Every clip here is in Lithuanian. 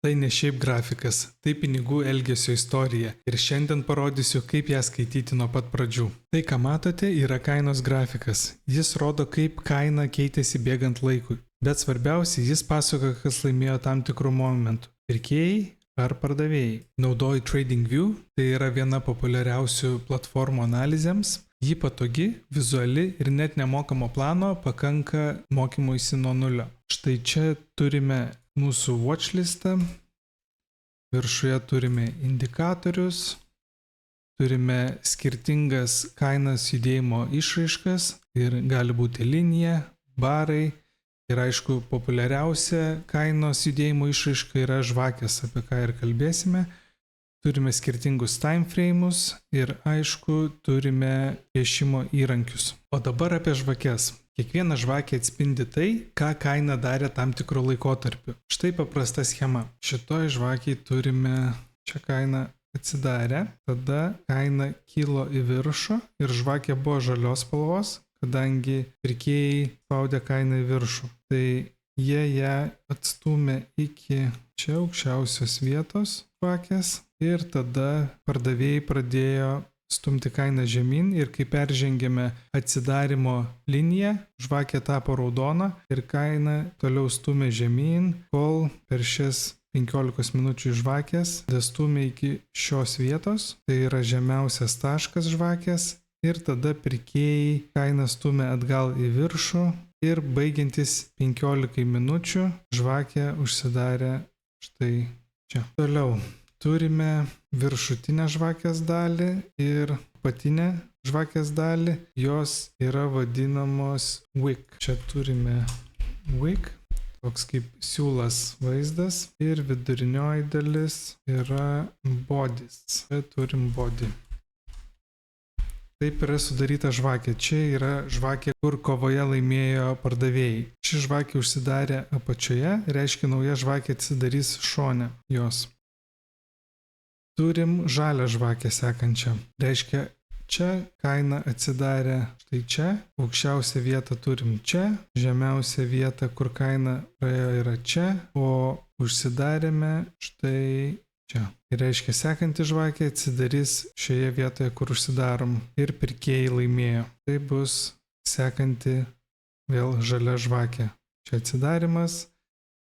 Tai ne šiaip grafikas, tai pinigų elgesio istorija ir šiandien parodysiu, kaip ją skaityti nuo pat pradžių. Tai, ką matote, yra kainos grafikas. Jis rodo, kaip kaina keitėsi bėgant laikui. Bet svarbiausia, jis pasakoja, kas laimėjo tam tikrų momentų. Pirkėjai ar pardavėjai. Naudoju TradingView, tai yra viena populiariausių platformų analizėms. Ji patogi, vizuali ir net nemokamo plano pakanka mokymuisi nuo nulio. Štai čia turime mūsų watchlistą, viršuje turime indikatorius, turime skirtingas kainas judėjimo išraiškas ir gali būti linija, barai ir aišku populiariausia kainos judėjimo išraiška yra žvakės, apie ką ir kalbėsime. Turime skirtingus timeframes ir aišku turime piešimo įrankius. O dabar apie žvakes. Kiekviena žvakė atspindi tai, ką kaina darė tam tikru laikotarpiu. Štai paprasta schema. Šitoj žvakiai turime, čia kaina atsidarė, tada kaina kilo į viršų ir žvakė buvo žalios spalvos, kadangi pirkėjai spaudė kainą į viršų. Tai jie ją atstūmė iki čia aukščiausios vietos žvakės ir tada pardavėjai pradėjo stumti kainą žemyn ir kai peržengėme atsidarimo liniją, žvakė tapo raudona ir kaina toliau stumė žemyn, kol per šias 15 minučių žvakės stumė iki šios vietos, tai yra žemiausias taškas žvakės ir tada pirkėjai kainą stumė atgal į viršų ir baigiantis 15 minučių žvakė užsidarė štai čia. Toliau. Turime viršutinę žvakės dalį ir apatinę žvakės dalį. Jos yra vadinamos wick. Čia turime wick, toks kaip siūlas vaizdas. Ir vidurinioji dalis yra bodies. Čia turim body. Taip yra sudaryta žvakė. Čia yra žvakė, kur kovoje laimėjo pardavėjai. Ši žvakė užsidarė apačioje, reiškia nauja žvakė atsidarys šone jos. Turim žalią žvakę sekančią. Reiškia, čia kaina atsidarė štai čia, aukščiausią vietą turim čia, žemiausią vietą, kur kaina praėjo yra čia, o užsidarėme štai čia. Ir reiškia, sekanti žvakė atsidarys šioje vietoje, kur užsidarom ir pirkėjai laimėjo. Tai bus sekanti vėl žalia žvakė. Čia atsidarimas.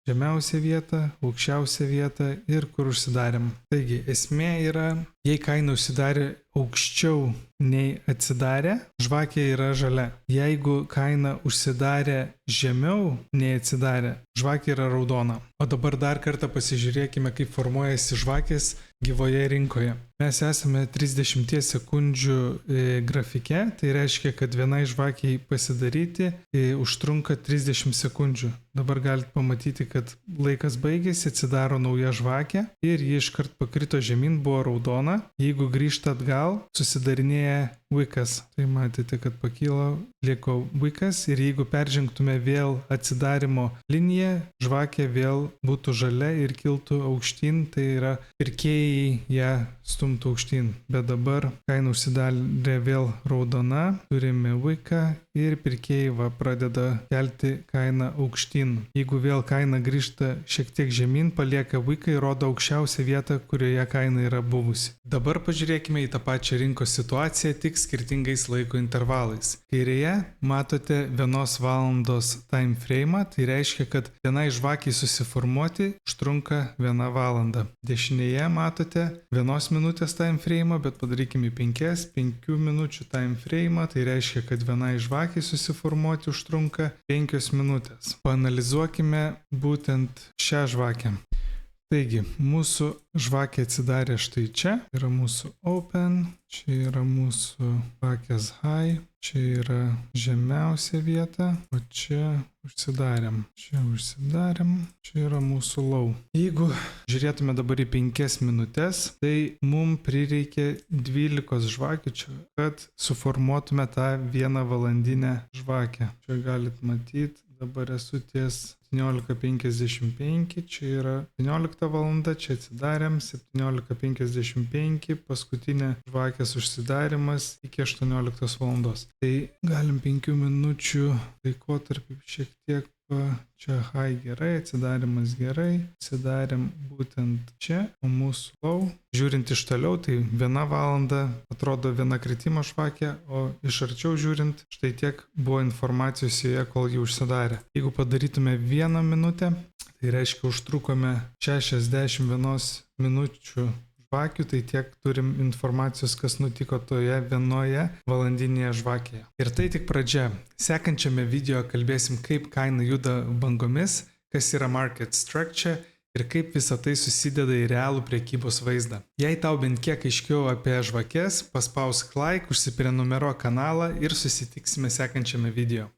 Žemiausia vieta, aukščiausia vieta ir kur užsidarėm. Taigi, esmė yra, jei kaina užsidarė aukščiau nei atsidarė, žvakė yra žalia. Jeigu kaina užsidarė žemiau nei atsidarė, žvakė yra raudona. O dabar dar kartą pasižiūrėkime, kaip formuojasi žvakės gyvoje rinkoje. Mes esame 30 sekundžių grafike, tai reiškia, kad vienai žvakiai pasidaryti užtrunka 30 sekundžių. Dabar galite pamatyti, kad laikas baigėsi, atsidaro nauja žvakė ir ji iškart pakrito žemyn, buvo raudona. Jeigu grįžta atgal, susidarinėja wickas. Tai matėte, kad pakilo, liko wickas ir jeigu peržengtume vėl atsidarimo liniją, žvakė vėl būtų žalia ir kiltų aukštyn, tai yra pirkėjai ją stumtų aukštyn. Bet dabar kaina užsidarė vėl raudona, turime wicką ir pirkėjai pradeda kelti kainą aukštyn. Jeigu vėl kaina grįžta šiek tiek žemyn, palieka wicką ir rodo aukščiausią vietą, kurioje kaina yra buvusi. Dabar pažiūrėkime į tą pačią rinkos situaciją, tik skirtingais laiko intervalais. Kairėje matote 1 valandos time frame, tai reiškia, kad vienai žvakiai susiformuoti užtrunka 1 valandą. Dešinėje matote 1 minutės time frame, bet padarykime 5 minučių time frame, tai reiškia, kad vienai žvakiai susiformuoti užtrunka 5 minutės. Paanalizuokime būtent šią žvakę. Taigi, mūsų žvakė atsidarė štai čia, yra mūsų open, čia yra mūsų žvakės high, čia yra žemiausia vieta, o čia užsidarėm. Čia yra mūsų low. Jeigu žiūrėtume dabar į 5 minutės, tai mums prireikė 12 žvakių čia, kad suformuotume tą 1 valandinę žvakę. Čia galit matyti, dabar esu ties 17:55, čia yra 17 valanda, čia atsidarėm, 17:55, paskutinė žvakės užsidarimas iki 18 valandos. Tai galim 5 minučių laikotarpį šiek tiek čia high gerai, atsidarimas gerai, atsidarėm būtent čia, o mūsų low, žiūrint iš toliau, tai 1 valanda atrodo viena kritimo žvakė, o iš arčiau žiūrint, štai tiek buvo informacijos joje, kol ji užsidarė. Jeigu padarytume 1 minutę, tai reiškia užtrukome 61 minučių žvakių, tai tiek turim informacijos, kas nutiko toje 1 valandinėje žvakėje. Ir tai tik pradžia. Sekančiame video kalbėsim, kaip kaina juda bangomis, kas yra market structure ir kaip visa tai susideda į realų prekybos vaizdą. Jei tau bent kiek aiškiau apie žvakes, paspausk like, užsiprenumeruok kanalą ir susitiksime sekančiame video.